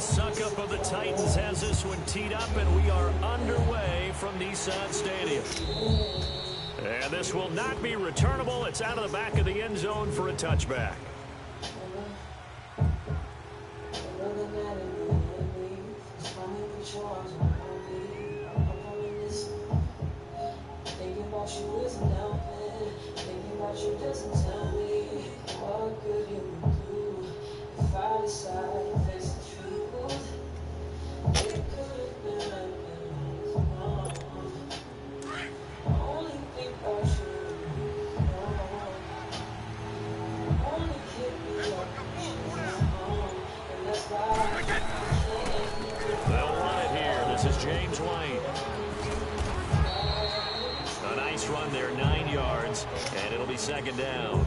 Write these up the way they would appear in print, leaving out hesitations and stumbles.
suck-up of the Titans has this one teed up, and we are underway from Nissan Stadium. And this will not be returnable. It's out of the back of the end zone for a touchback. Second down.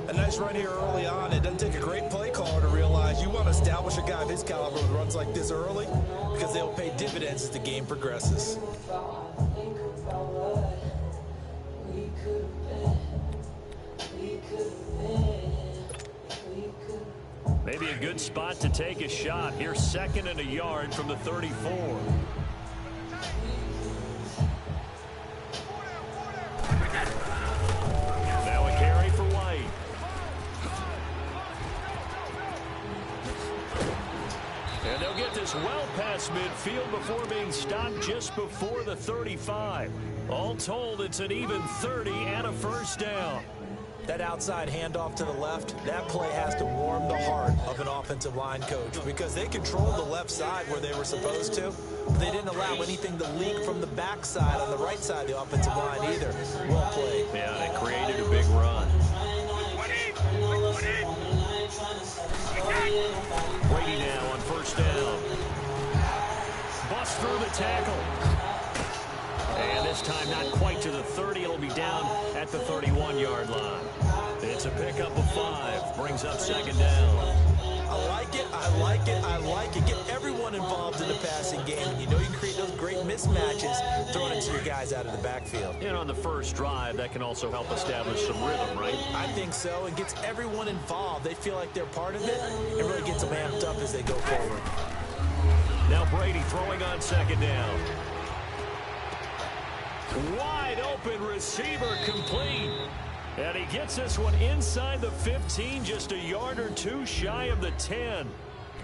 A nice run here early on. It doesn't take a great play caller to realize you want to establish a guy of his caliber with runs like this early because they'll pay dividends as the game progresses. Maybe a good spot to take a shot. Here's 2nd and a yard from the 34. Well past midfield before being stopped just before the 35. All told, it's an even 30 and a first down. That outside handoff to the left, that play has to warm the heart of an offensive line coach because they controlled the left side where they were supposed to, but they didn't allow anything to leak from the backside on the right side of the offensive line either. Well played. Yeah, they created a big run. Brady now on first down. Bust through the tackle. And this time not quite to the 30. It'll be down at the 31-yard line. It's a pickup of 5. Brings up 2nd down. I like it, I like it, I like it. Get everyone involved in the passing game. And you know you can create those great mismatches throwing it to your guys out of the backfield. And on the first drive, that can also help establish some rhythm, right? I think so. It gets everyone involved. They feel like they're part of it. It really gets them amped up as they go forward. Now Brady throwing on 2nd down. Wide open receiver complete. And he gets this one inside the 15, just a yard or 2 shy of the 10.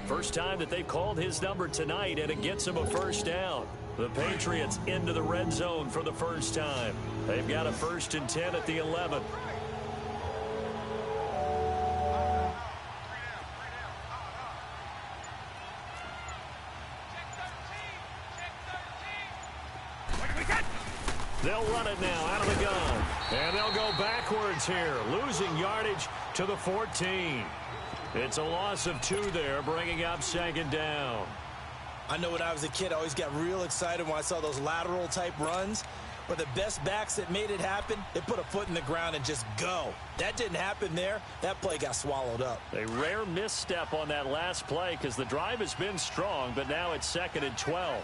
First time that they've called his number tonight, and it gets him a first down. The Patriots into the red zone for the first time. They've got a 1st and 10 at the 11. They'll run it now out of the gun. And they'll go backwards here, losing yardage to the 14. It's a loss of 2 there, bringing up 2nd down. I know when I was a kid, I always got real excited when I saw those lateral type runs. But the best backs that made it happen, they put a foot in the ground and just go. That didn't happen there. That play got swallowed up. A rare misstep on that last play because the drive has been strong, but now it's 2nd and 12.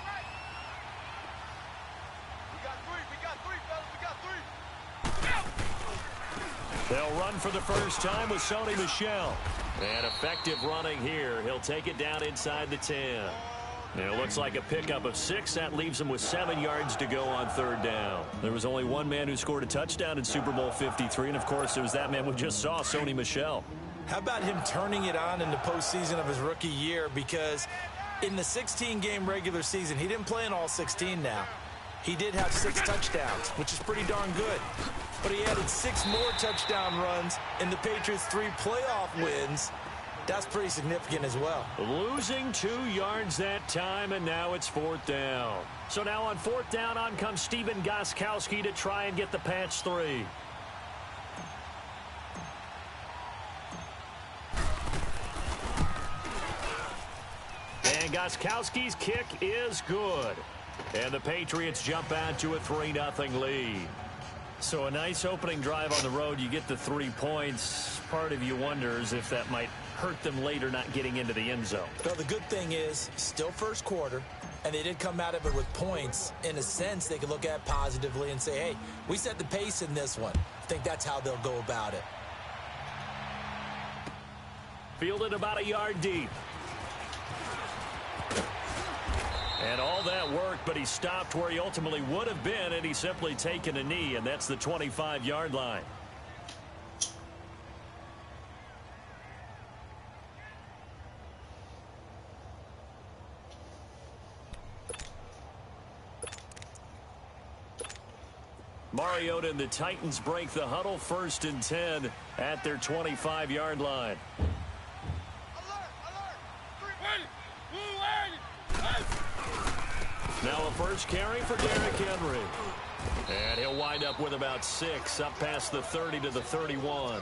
They'll run for the first time with Sony Michel. And effective running here. He'll take it down inside the 10. And it looks like a pickup of 6. That leaves him with 7 yards to go on 3rd down. There was only one man who scored a touchdown in Super Bowl 53, and of course it was that man we just saw, Sony Michel. How about him turning it on in the postseason of his rookie year? Because in the 16-game regular season, he didn't play in all 16 now. He did have 6 touchdowns, which is pretty darn good. But he added 6 more touchdown runs in the Patriots' 3 playoff wins. That's pretty significant as well. Losing 2 yards that time, and now it's 4th down. So now on 4th down, on comes Stephen Gostkowski to try and get the patch 3. And Gostkowski's kick is good. And the Patriots jump out to a 3-0 lead. So a nice opening drive on the road. You get the 3 points. Part of you wonders if that might hurt them later not getting into the end zone. Well, the good thing is, still first quarter, and they did come out of it with points. In a sense, they can look at it positively and say, hey, we set the pace in this one. I think that's how they'll go about it. Fielded about a yard deep. And all that work, but he stopped where he ultimately would have been, and he's simply taken a knee, and that's the 25-yard line. Mariota and the Titans break the huddle, 1st and 10 at their 25-yard line. Now a first carry for Derrick Henry. And he'll wind up with about 6, up past the 30 to the 31.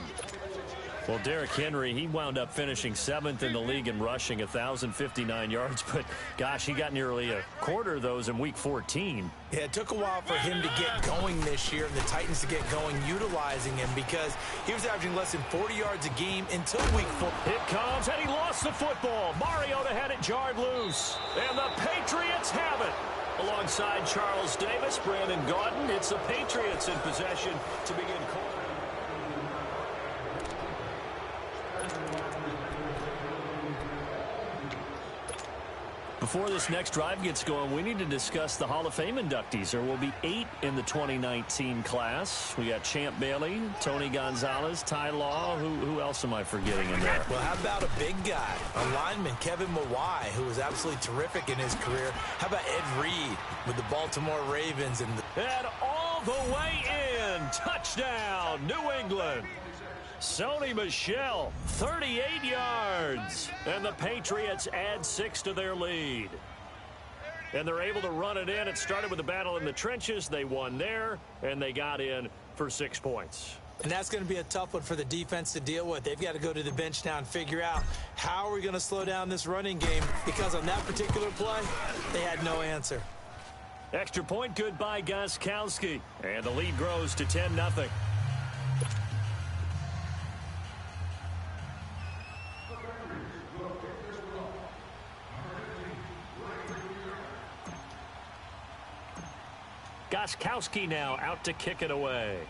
Well, Derrick Henry, he wound up finishing 7th in the league in rushing, 1,059 yards. But, gosh, he got nearly a quarter of those in Week 14. Yeah, it took a while for him to get going this year and the Titans to get going utilizing him because he was averaging less than 40 yards a game until Week 4. It comes, and he lost the football. Mariota had it jarred loose. And the Patriots have it. Alongside Charles Davis, Brandon Gaudin, it's the Patriots in possession to begin calling. Before this next drive gets going, we need to discuss the Hall of Fame inductees. There will be 8 in the 2019 class. We got Champ Bailey, Tony Gonzalez, Ty Law. Who else am I forgetting in there? Well, how about a big guy, a lineman, Kevin Mawai, who was absolutely terrific in his career. How about Ed Reed with the Baltimore Ravens? And all the way in. Touchdown, New England. Sony Michel, 38 yards. And the Patriots add 6 to their lead. And they're able to run it in. It started with a battle in the trenches. They won there, and they got in for 6 points. And that's going to be a tough one for the defense to deal with. They've got to go to the bench now and figure out how are we going to slow down this running game, because on that particular play, they had no answer. Extra point good by Gostkowski. And the lead grows to 10-0. Gostkowski now out to kick it away.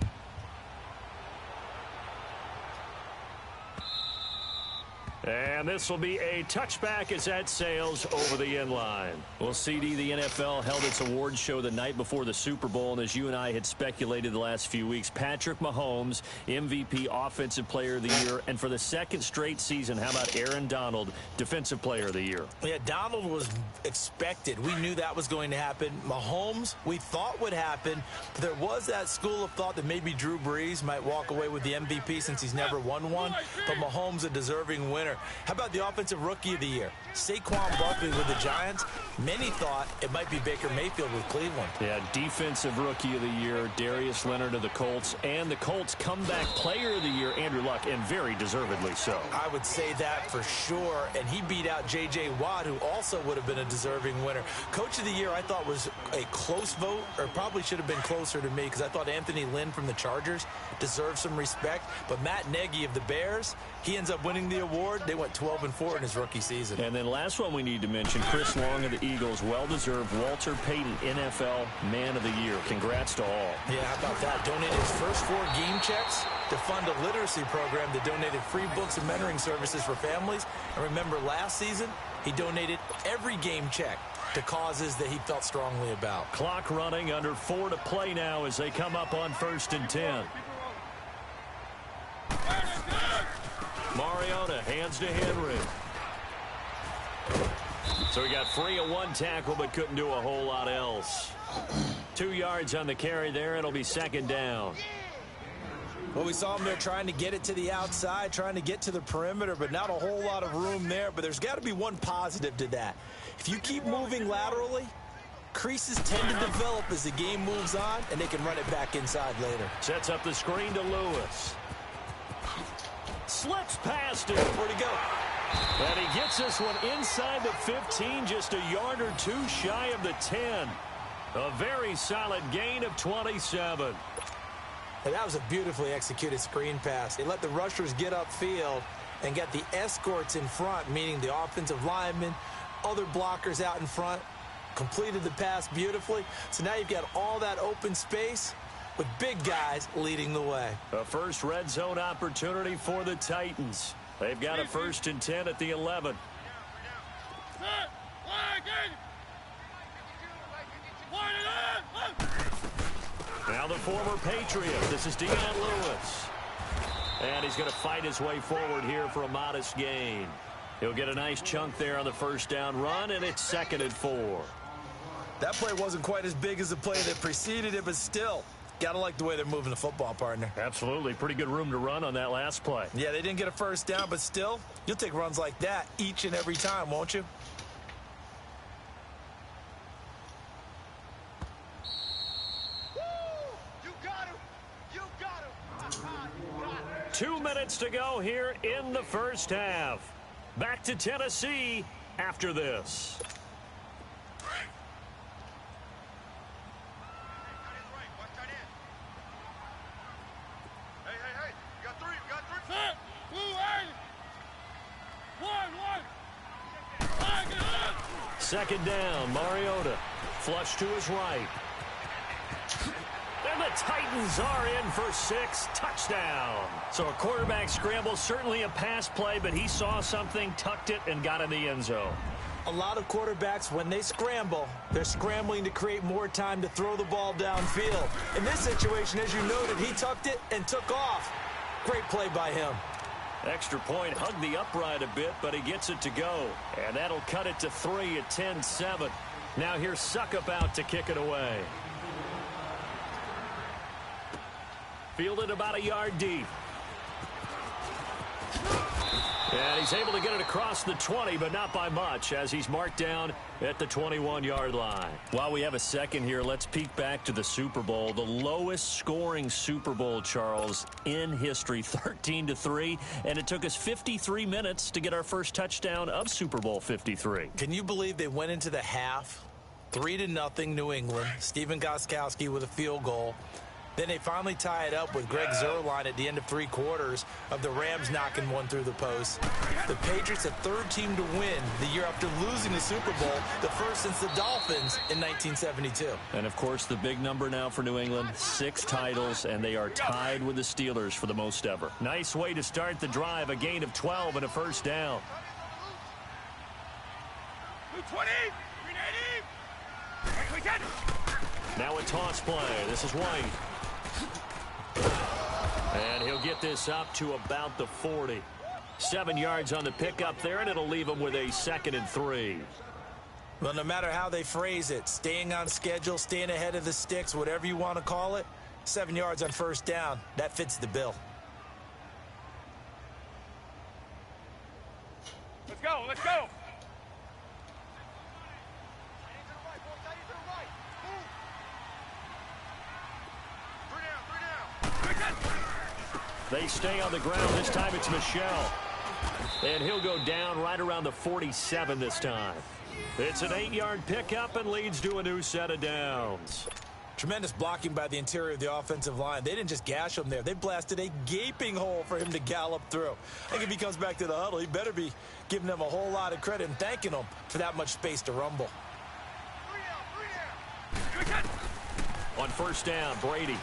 And this will be a touchback as that sails over the end line. Well, CD, the NFL held its awards show the night before the Super Bowl, and as you and I had speculated the last few weeks, Patrick Mahomes, MVP, Offensive Player of the Year, and for the 2nd straight season, how about Aaron Donald, Defensive Player of the Year? Yeah, Donald was expected. We knew that was going to happen. Mahomes, we thought would happen, but there was that school of thought that maybe Drew Brees might walk away with the MVP since he's never won one, but Mahomes a deserving winner. How about the Offensive Rookie of the Year? Saquon Barkley with the Giants. Many thought it might be Baker Mayfield with Cleveland. Yeah, Defensive Rookie of the Year, Darius Leonard of the Colts, and the Colts Comeback Player of the Year, Andrew Luck, and very deservedly so. I would say that for sure, and he beat out J.J. Watt, who also would have been a deserving winner. Coach of the Year, I thought was a close vote, or probably should have been closer to me, because I thought Anthony Lynn from the Chargers deserved some respect, but Matt Nagy of the Bears, he ends up winning the award. They went 12-4 in his rookie season. And then last one we need to mention, Chris Long of the Eagles, well-deserved Walter Payton NFL Man of the Year. Congrats to all. Yeah, how about that? Donated his first 4 game checks to fund a literacy program that donated free books and mentoring services for families. And remember, last season, he donated every game check to causes that he felt strongly about. Clock running, under 4 to play now as they come up on 1st and 10. Mariota hands to Henry. So he got free of 1 tackle but couldn't do a whole lot else. 2 yards on the carry there. It'll be 2nd down. Well, we saw him there trying to get it to the outside, trying to get to the perimeter, but not a whole lot of room there. But there's got to be one positive to that. If you keep moving laterally, creases tend to develop as the game moves on, and they can run it back inside later. Sets up the screen to Lewis. Slips past him. Where'd he go? And he gets this one inside the 15, just a yard or 2 shy of the 10. A very solid gain of 27. And that was a beautifully executed screen pass. They let the rushers get upfield and get the escorts in front, meaning the offensive linemen, other blockers out in front, completed the pass beautifully. So now you've got all that open space with big guys leading the way. A first red zone opportunity for the Titans. They've got a 1st and 10 at the 11. the former Patriot. This is Deion Lewis. And he's going to fight his way forward here for a modest gain. He'll get a nice chunk there on the first down run, and it's 2nd and 4. That play wasn't quite as big as the play that preceded it, but still, got to like the way they're moving the football, partner. Absolutely. Pretty good room to run on that last play. Yeah, they didn't get a first down, but still, you'll take runs like that each and every time, won't you? You got him. You got him. 2 minutes to go here in the first half. Back to Tennessee after this. Second down, Mariota. Flush to his right. And the Titans are in for 6. Touchdown. So a quarterback scramble, certainly a pass play, but he saw something, tucked it, and got in the end zone. A lot of quarterbacks, when they scramble, they're scrambling to create more time to throw the ball downfield. In this situation, as you noted, he tucked it and took off. Great play by him. Extra point, hugged the upright a bit, but he gets it to go. And that'll cut it to 3 at 10-7. Now here's Suckup out to kick it away. Fielded about a yard deep. And he's able to get it across the 20, but not by much, as he's marked down at the 21-yard line. While we have a second here, let's peek back to the Super Bowl. The lowest scoring Super Bowl, Charles, in history, 13-3, and it took us 53 minutes to get our first touchdown of Super Bowl 53. Can you believe they went into the half, 3-0 New England, Stephen Gostkowski with a field goal. Then they finally tie it up with Greg Zuerlein at the end of 3 quarters of the Rams knocking one through the post. The Patriots, the 3rd team to win the year after losing the Super Bowl, the first since the Dolphins in 1972. And, of course, the big number now for New England, 6 titles, and they are tied with the Steelers for the most ever. Nice way to start the drive, a gain of 12 and a first down. 220. Now a toss play. This is White. And he'll get this up to about the 40. 7 yards on the pickup there, and it'll leave him with a 2nd and 3. Well, no matter how they phrase it, staying on schedule, staying ahead of the sticks, whatever you want to call it, 7 yards on first down, that fits the bill. Let's go. Let's go. They stay on the ground. This time it's Michel. And he'll go down right around the 47 this time. It's an 8-yard pickup and leads to a new set of downs. Tremendous blocking by the interior of the offensive line. They didn't just gash him there. They blasted a gaping hole for him to gallop through. I think if he comes back to the huddle, he better be giving them a whole lot of credit and thanking them for that much space to rumble. On first down, Brady.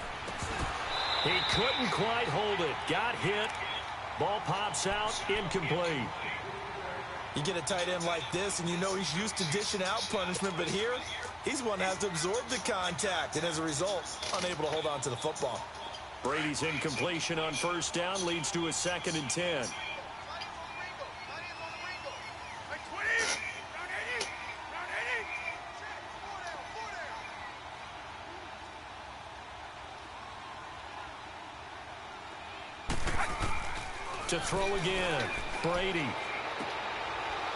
He couldn't quite hold it. Got hit. Ball pops out. Incomplete. You get a tight end like this, and you know he's used to dishing out punishment, but here, he's one that has to absorb the contact, and as a result, unable to hold on to the football. Brady's incompletion on first down leads to a 2nd and 10. To throw again, Brady.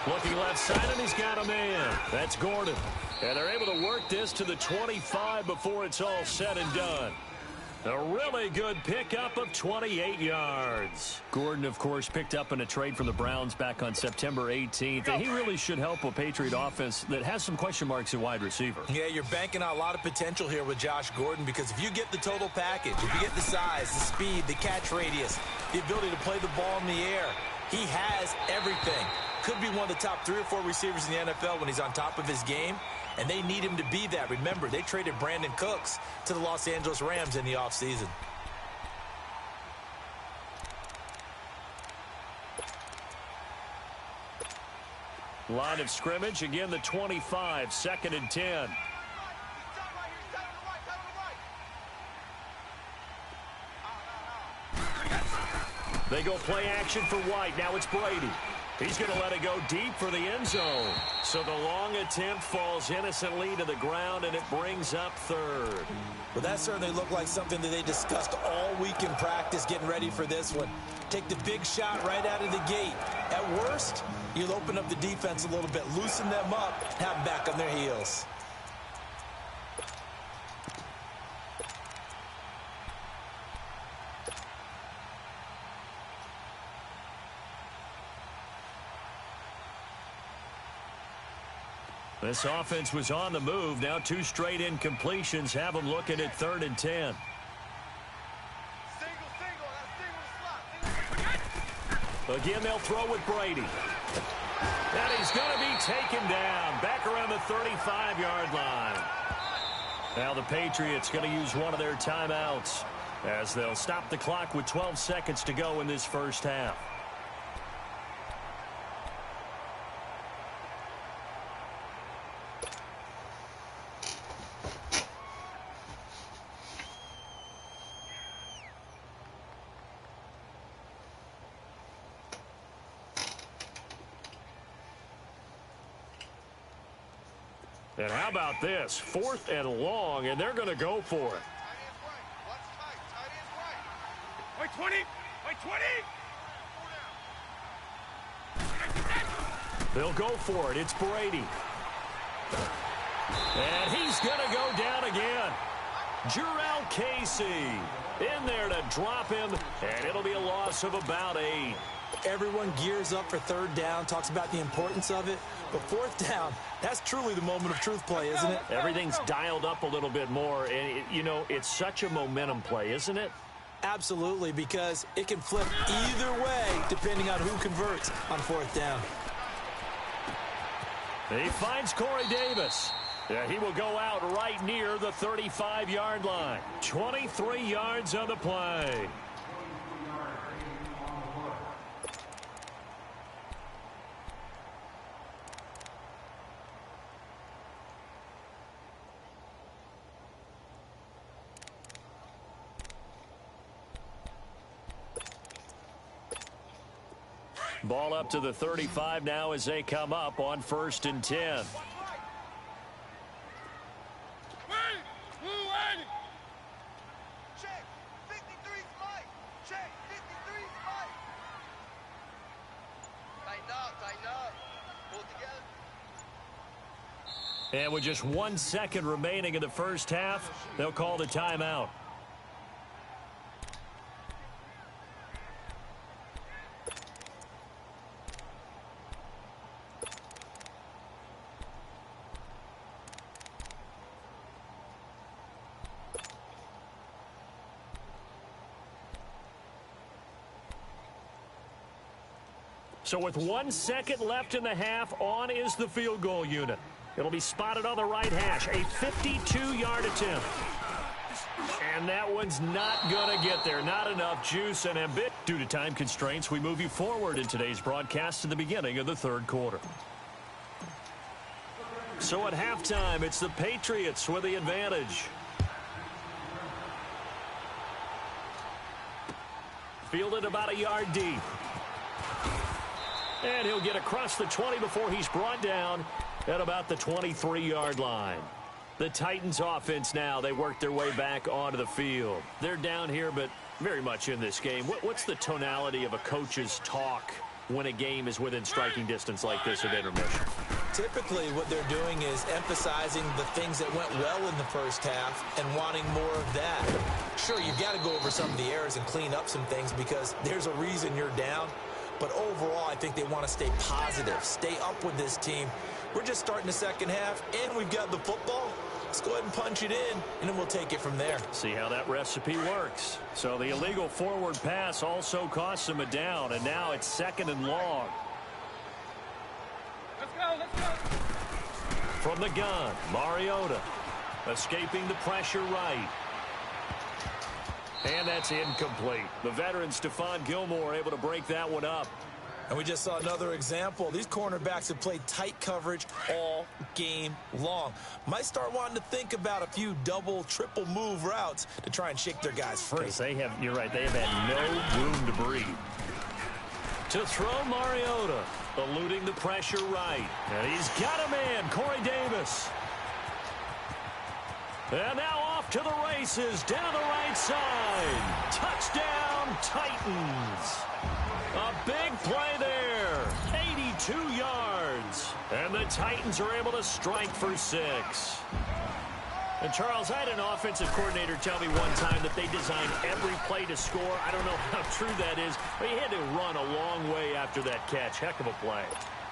Looking left side, and he's got a man. That's Gordon. And they're able to work this to the 25 before it's all said and done. A really good pickup of 28 yards. Gordon, of course, picked up in a trade from the Browns back on September 18th, and he really should help a Patriot offense that has some question marks at wide receiver. Yeah, you're banking on a lot of potential here with Josh Gordon, because if you get the total package, if you get the size, the speed, the catch radius, the ability to play the ball in the air, he has everything. Could be one of the top 3 or 4 receivers in the NFL when he's on top of his game, and they need him to be that. Remember, they traded Brandon Cooks to the Los Angeles Rams in the offseason. Line of scrimmage, again the 25, 2nd and 10. They go play action for White. Now it's Brady. He's going to let it go deep for the end zone. So the long attempt falls innocently to the ground, and it brings up third. Well, that certainly looked like something that they discussed all week in practice, getting ready for this one. Take the big shot right out of the gate. At worst, you'll open up the defense a little bit, loosen them up, have them back on their heels. This offense was on the move. Now 2 straight incompletions have them looking at 3rd and 10. Again, they'll throw with Brady. And he's going to be taken down back around the 35-yard line. Now the Patriots going to use one of their timeouts as they'll stop the clock with 12 seconds to go in this first half. And how about this? 4th and long, and they're going to go for it. Wait, 20! Wait, 20! They'll go for it. It's Brady. And he's going to go down again. Jurrell Casey in there to drop him, and it'll be a loss of about 8. Everyone gears up for 3rd down, talks about the importance of it. But 4th down, that's truly the moment of truth play, isn't it? Everything's dialed up a little bit more. And, you know, it's such a momentum play, isn't it? Absolutely, because it can flip either way depending on who converts on 4th down. He finds Corey Davis. Yeah, he will go out right near the 35-yard line. 23 yards on the play. Ball up to the 35 now as they come up on 1st and 10. Check! 53's Mike! Check! 53's Mike! Tighten up, pull together. And with just 1 second remaining in the first half, they'll call the timeout. So with 1 second left in the half, on is the field goal unit. It'll be spotted on the right hash. A 52-yard attempt. And that one's not going to get there. Not enough juice and ambit. Due to time constraints, we move you forward in today's broadcast to the beginning of the 3rd quarter. So at halftime, it's the Patriots with the advantage. Fielded about a yard deep. And he'll get across the 20 before he's brought down at about the 23-yard line. The Titans offense now, they work their way back onto the field. They're down here, but very much in this game. What's the tonality of a coach's talk when a game is within striking distance like this at intermission? Typically, what they're doing is emphasizing the things that went well in the first half and wanting more of that. Sure, you've got to go over some of the errors and clean up some things because there's a reason you're down. But overall, I think they want to stay positive, stay up with this team. We're just starting the second half, and we've got the football. Let's go ahead and punch it in, and then we'll take it from there. See how that recipe works. So the illegal forward pass also costs them a down, and now it's 2nd and long. Let's go! From the gun, Mariota escaping the pressure right. And that's incomplete. The veteran Stephon Gilmore able to break that one up. And we just saw another example. These cornerbacks have played tight coverage all game long. Might start wanting to think about a few double, triple move routes to try and shake their guys free. They have, you're right, they have had no room to breathe. To throw Mariota, eluding the pressure right. And he's got a man, Corey Davis. And now off to the races, down the right side. Touchdown, Titans. A big play there, 82 yards. And the Titans are able to strike for 6. And, Charles, I had an offensive coordinator tell me one time that they designed every play to score. I don't know how true that is, but he had to run a long way after that catch. Heck of a play.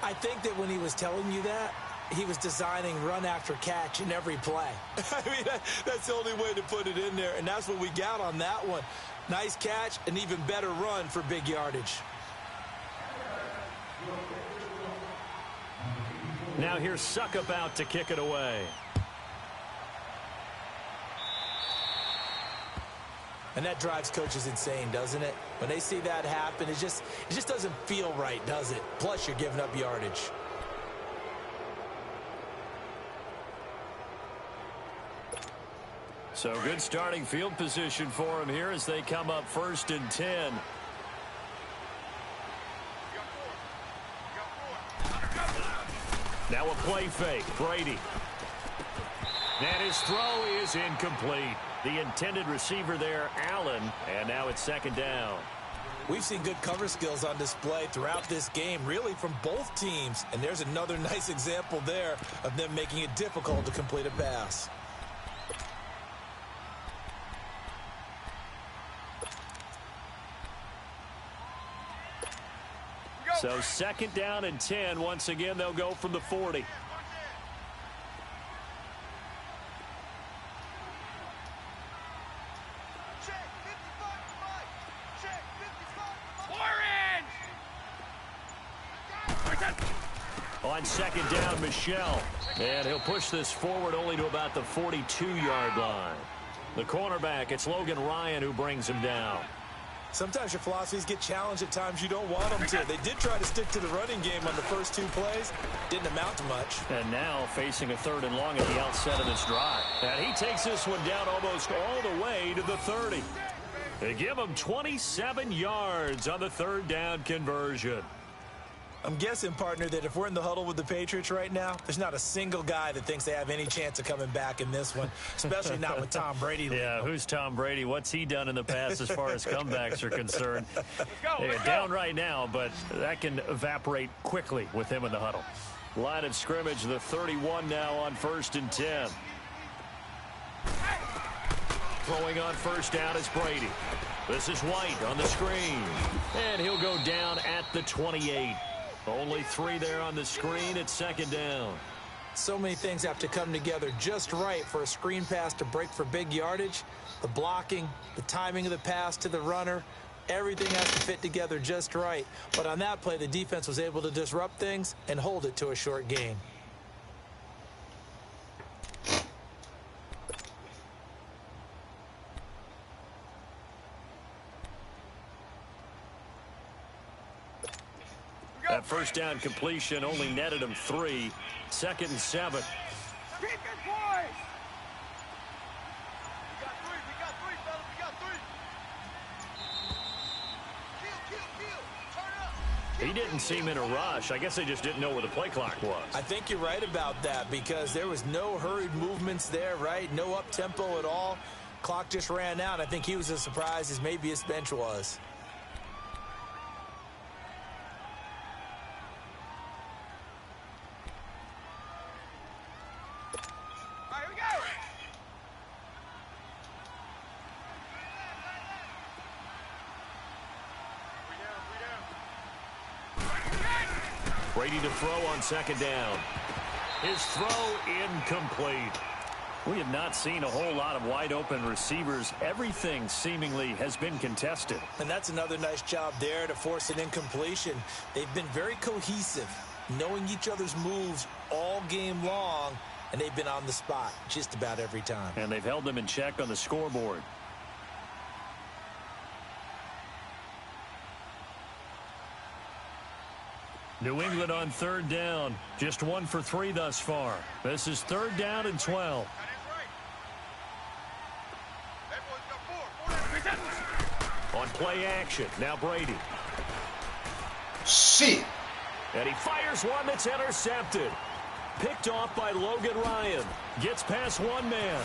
I think that when he was telling you that, he was designing run after catch in every play. I mean, that's the only way to put it in there, and that's what we got on that one. Nice catch, an even better run for big yardage. Now here's Suckup out to kick it away. And that drives coaches insane, doesn't it? When they see that happen, it just doesn't feel right, does it? Plus, you're giving up yardage. So good starting field position for him here as they come up 1st and 10. Now a play fake, Brady. And his throw is incomplete. The intended receiver there, Allen, and now it's 2nd down. We've seen good cover skills on display throughout this game, really from both teams. And there's another nice example there of them making it difficult to complete a pass. So 2nd down and 10. Once again, they'll go from the 40. On 2nd down, Michelle. And he'll push this forward only to about the 42-yard line. The cornerback, it's Logan Ryan who brings him down. Sometimes your philosophies get challenged at times you don't want them to. They did try to stick to the running game on the first 2 plays. Didn't amount to much. And now facing a 3rd and long at the outset of this drive. And he takes this one down almost all the way to the 30. They give him 27 yards on the 3rd down conversion. I'm guessing, partner, that if we're in the huddle with the Patriots right now, there's not a single guy that thinks they have any chance of coming back in this one, especially not with Tom Brady. Yeah, who's Tom Brady? What's he done in the past as far as comebacks are concerned? They're down right now, but that can evaporate quickly with him in the huddle. Line of scrimmage, the 31 now on 1st and 10. Throwing on 1st down is Brady. This is White on the screen. And he'll go down at the 28. Only 3 there on the screen at 2nd down. So many things have to come together just right for a screen pass to break for big yardage. The blocking, the timing of the pass to the runner, everything has to fit together just right. But on that play, the defense was able to disrupt things and hold it to a short gain. That 1st down completion only netted him 3. 2nd and 7. Keep it, boys! We got 3, fellas, we got 3. Kill, turn up. He didn't seem in a rush. I guess they just didn't know where the play clock was. I think you're right about that because there was no hurried movements there, right? No up-tempo at all. Clock just ran out. I think he was as surprised as maybe his bench was. Brady to throw on 2nd down. His throw incomplete. We have not seen a whole lot of wide-open receivers. Everything seemingly has been contested. And that's another nice job there to force an incompletion. They've been very cohesive, knowing each other's moves all game long, and they've been on the spot just about every time. And they've held them in check on the scoreboard. New England on 3rd down. Just 1 for 3 thus far. This is 3rd down and 12. On play action, now Brady. Shit. And he fires one that's intercepted. Picked off by Logan Ryan. Gets past one man.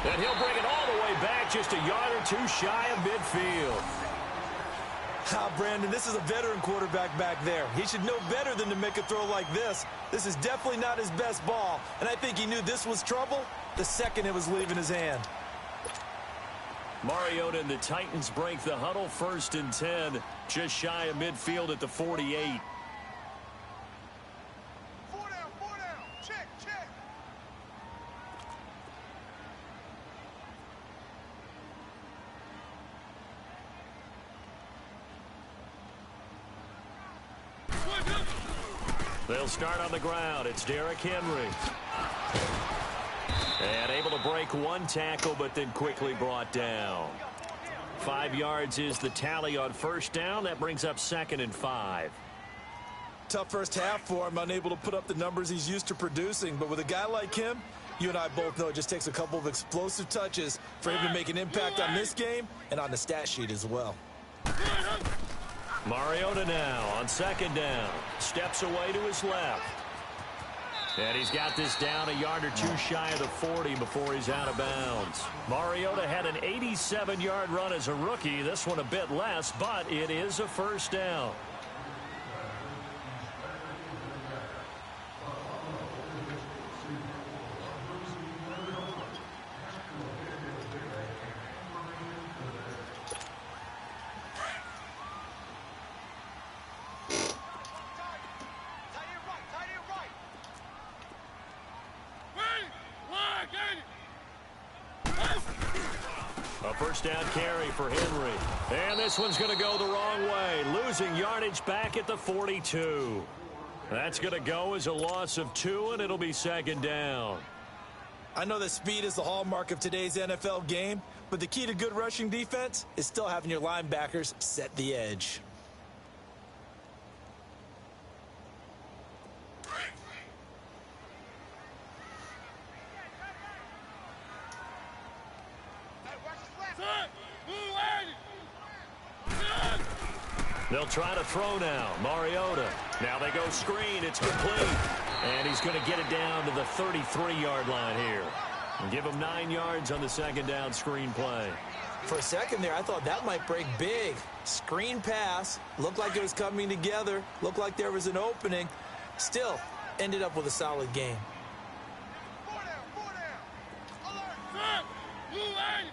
And he'll bring it all the way back, just a yard or two shy of midfield. Brandon, this is a veteran quarterback back there. He should know better than to make a throw like this. This is definitely not his best ball, and I think he knew this was trouble the second it was leaving his hand. Mariota and the Titans break the huddle, 1st and 10, just shy of midfield at the 48. 4 down, 4 down. Check, check. They'll start on the ground. It's Derrick Henry. And able to break one tackle, but then quickly brought down. 5 yards is the tally on 1st down. That brings up 2nd and 5. Tough first half for him, unable to put up the numbers he's used to producing. But with a guy like him, you and I both know it just takes a couple of explosive touches for him to make an impact on this game and on the stat sheet as well. Mariota now on 2nd down. Steps away to his left. And he's got this down a yard or two shy of the 40 before he's out of bounds. Mariota had an 87-yard run as a rookie. This one a bit less, but it is a 1st down. A 1st down carry for Henry. And this one's going to go the wrong way. Losing yardage back at the 42. That's going to go as a loss of 2, and it'll be 2nd down. I know that speed is the hallmark of today's NFL game, but the key to good rushing defense is still having your linebackers set the edge. They'll try to throw now. Mariota. Now they go screen. It's complete. And he's going to get it down to the 33-yard line here. And give him 9 yards on the 2nd down screen play. For a second there, I thought that might break big. Screen pass. Looked like it was coming together. Looked like there was an opening. Still, ended up with a solid game. 4 down, 4 down. Alert.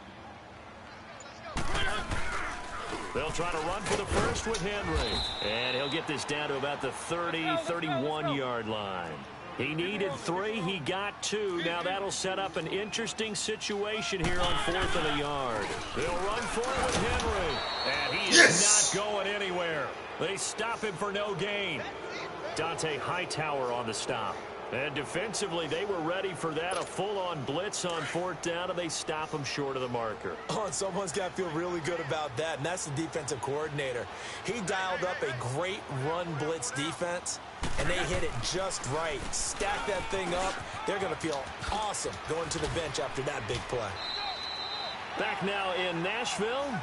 They'll try to run for the first with Henry. And he'll get this down to about the 30, 31-yard line. He needed 3. He got 2. Now that'll set up an interesting situation here on 4th and a yard. They'll run for it with Henry. And he is not going anywhere. They stop him for no gain. Dante Hightower on the stop. And defensively, they were ready for that, a full-on blitz on 4th down, and they stop him short of the marker. Oh, and someone's got to feel really good about that, and that's the defensive coordinator. He dialed up a great run blitz defense, and they hit it just right. Stack that thing up. They're going to feel awesome going to the bench after that big play. Back now in Nashville.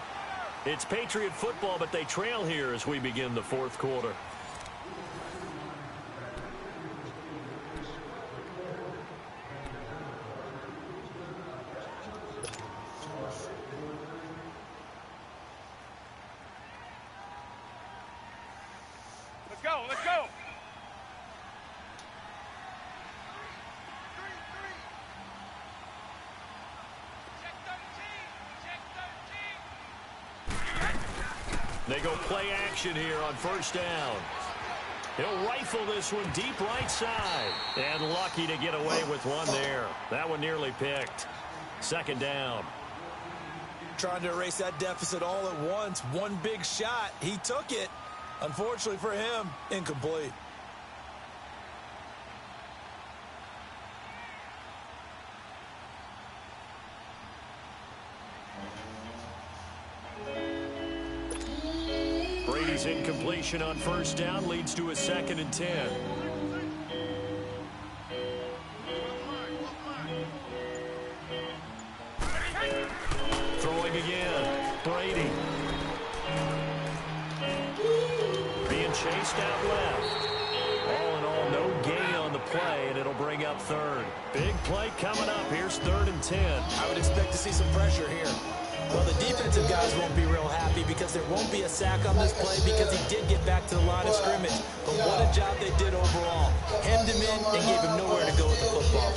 It's Patriot football, but they trail here as we begin the 4th quarter. Let's go, let's go. 3-3. Check 13. Check 13. They go play action here on 1st down. He'll rifle this one deep right side. And lucky to get away with one there. That one nearly picked. 2nd down. Trying to erase that deficit all at once. One big shot. He took it. Unfortunately for him, incomplete. Brady's incompletion on 1st down leads to a 2nd and 10. Throwing again. Brady. chased out left. All in all, no gain on the play, and it'll bring up third. Big play coming up. Here's 3rd and 10. I would expect to see some pressure here. Well, the defensive guys won't be real happy because there won't be a sack on this play because he did get back to the line of scrimmage. But what a job they did overall. Hemmed him in and gave him nowhere to go with the football.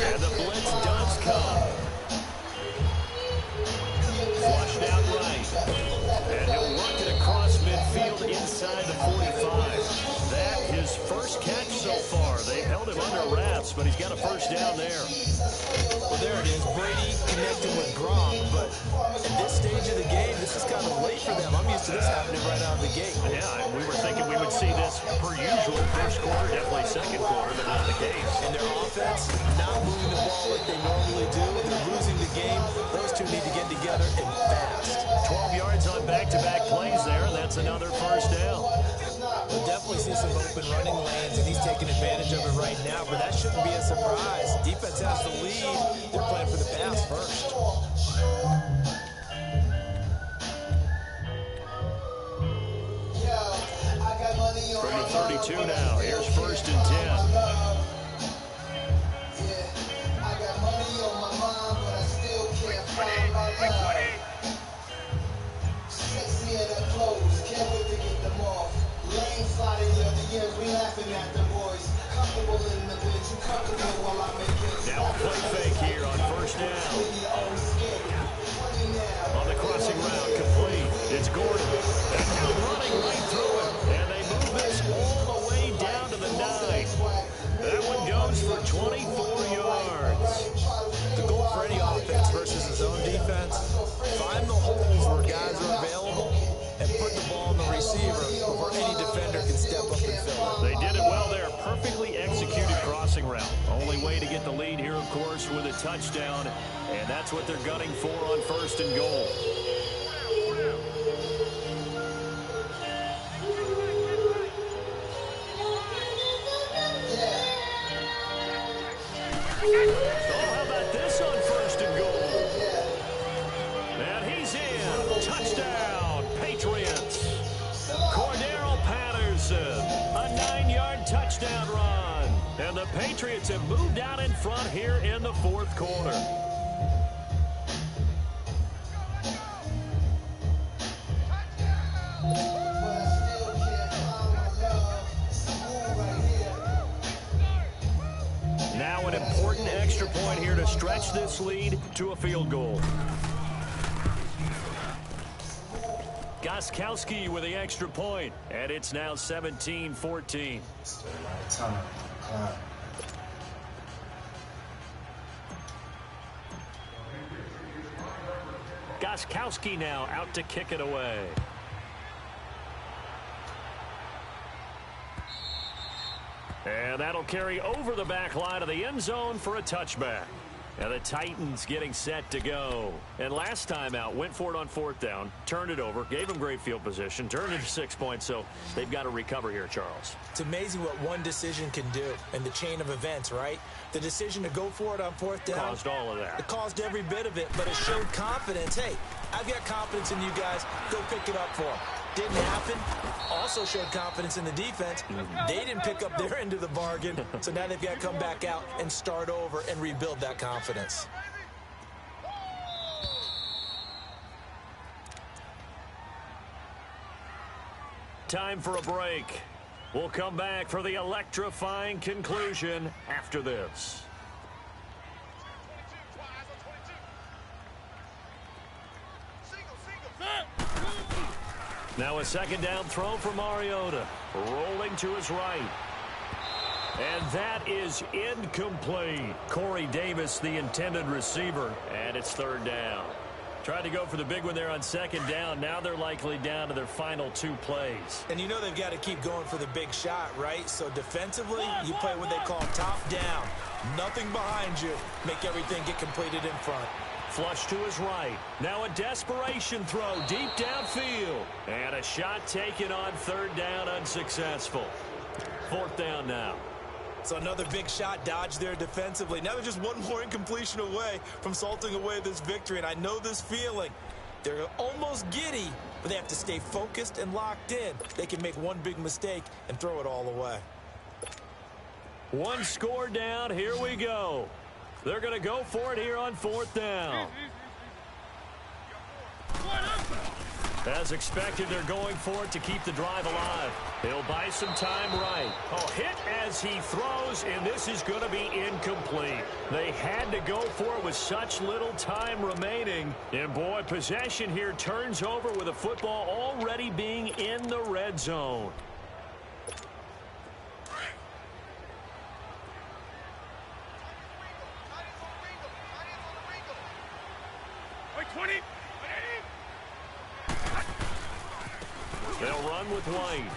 And the blitz does come. Flushed out right. And he'll work it across midfield inside the 45. That his first catch so far. They held him under wraps, but he's got a first down there. Well, there it is. Brady connecting with Gronk, but at this stage of the game, this is kind of late for them. I'm used to this happening right out of the gate. Yeah, we were thinking we would see this per usual first quarter, definitely second quarter, but not the case. And their offense not moving the ball like they normally do. They're losing the game. Those two need to get together and fast. 12 yards on back-to-back plays there, and that's another first down. We'll definitely see some open running lanes, and he's taking advantage of it right now, but that shouldn't be a surprise. Defense has the lead. They're playing for the pass first. 32 now. Here's 1st and 10. Now a play fake here on 1st down. On the crossing route, complete. It's Gordon. And now running right through it. And they move this all the way down to the 9. That one goes for 24 yards. The goal for any offense versus his own defense, find the holes where guys are available and put the ball on the receiver before any defender can step up and fill it. They did it well there. Perfectly executed crossing route. Only way to get the lead here, of course, with a touchdown. And that's what they're gunning for on 1st and goal. Oh, how about this on 1st and goal? And he's in. Touchdown, Patriots. Cordero Patterson, a 9-yard touchdown run. And the Patriots have moved out in front here in the 4th quarter. Now an important extra point here to stretch this lead to a field goal. Gostkowski with the extra point, and it's now 17-14. Gostkowski now out to kick it away. And that'll carry over the back line of the end zone for a touchback. And the Titans getting set to go. And last time out, went for it on 4th down, turned it over, gave them great field position, turned it to 6 points, so they've got to recover here, Charles. It's amazing what one decision can do in the chain of events, right? The decision to go for it on 4th down. Caused all of that. It caused every bit of it, but it showed confidence. Hey, I've got confidence in you guys. Go pick it up for them. Didn't happen. Also showed confidence in the defense. They didn't pick up their end of the bargain, so now they've got to come back out and start over and rebuild that confidence. Time for a break. We'll come back for the electrifying conclusion after this. Now a 2nd down throw for Mariota. Rolling to his right. And that is incomplete. Corey Davis, the intended receiver. And it's 3rd down. Tried to go for the big one there on 2nd down. Now they're likely down to their final 2 plays. And you know they've got to keep going for the big shot, right? So defensively, you play what they call top down. Nothing behind you. Make everything get completed in front. Flush to his right. Now a desperation throw deep downfield. And a shot taken on 3rd down, unsuccessful. 4th down now. So another big shot dodged there defensively. Now they're just one more incompletion away from salting away this victory. And I know this feeling. They're almost giddy, but they have to stay focused and locked in. They can make one big mistake and throw it all away. One score down. Here we go. They're going to go for it here on 4th down. As expected, they're going for it to keep the drive alive. He'll buy some time right. Oh, hit as he throws, and this is going to be incomplete. They had to go for it with such little time remaining. And, boy, possession here turns over with a football already being in the red zone. They'll run with White.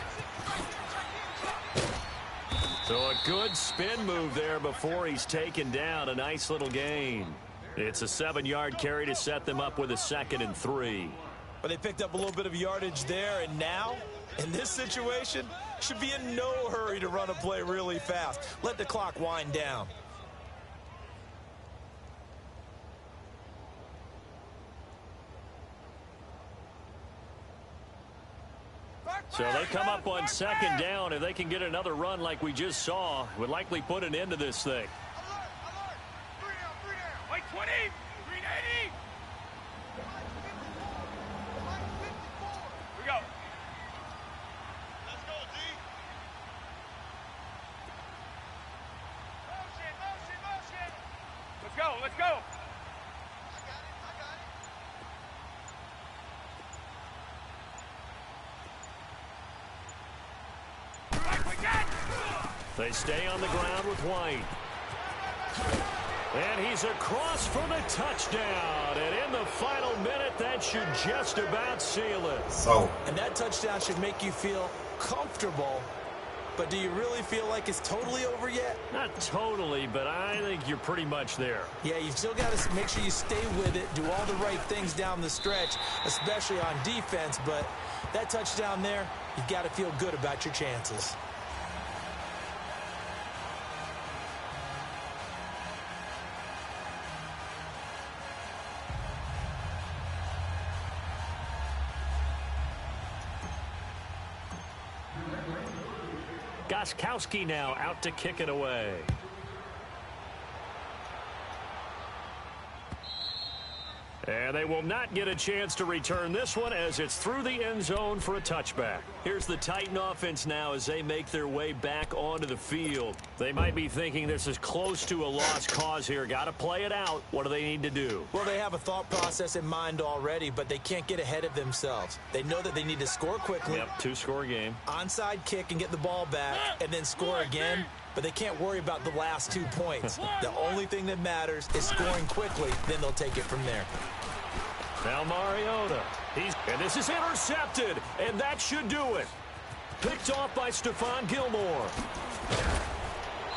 So a good spin move there before he's taken down. A nice little gain. It's a 7-yard carry to set them up with a 2nd and 3. But they picked up a little bit of yardage there, and now, in this situation, should be in no hurry to run a play really fast. Let the clock wind down. So they come up on 2nd down. If they can get another run like we just saw, it would likely put an end to this thing. White 20, 380. We go. Let's go, D. Motion. Let's go, let's go. I got it. They stay on the ground with White. And he's across for the touchdown. And in the final minute, that should just about seal it. And that touchdown should make you feel comfortable. But do you really feel like it's totally over yet? Not totally, but I think you're pretty much there. Yeah, you've still got to make sure you stay with it, do all the right things down the stretch, especially on defense. But that touchdown there, you've got to feel good about your chances. Gostkowski now out to kick it away. And they will not get a chance to return this one as it's through the end zone for a touchback. Here's the Titan offense now as they make their way back onto the field. They might be thinking this is close to a lost cause here. Got to play it out. What do they need to do? Well, they have a thought process in mind already, but they can't get ahead of themselves. They know that they need to score quickly. Yep, 2-score game. Onside kick and get the ball back and then score again. But they can't worry about the last 2 points. The only thing that matters is scoring quickly. Then they'll take it from there. Now Mariota. And this is intercepted. And that should do it. Picked off by Stephon Gilmore.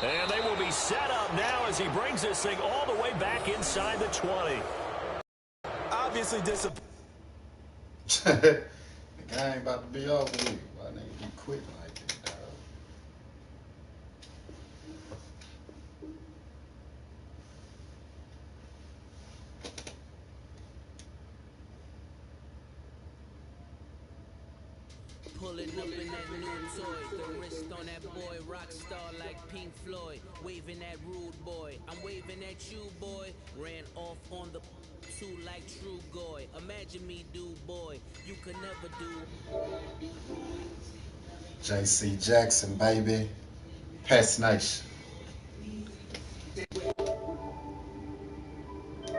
And they will be set up now as he brings this thing all the way back inside the 20. Obviously disappointed. The game about to be over with. Why they be quitting like this, dog? Pulling up in that new toy, the wrist on that boy, rock star like Pink Floyd, waving that rude boy, I'm waving at you boy, ran off on the two like true goy, imagine me do boy, you could never do. JC Jackson, baby. Pest Nation.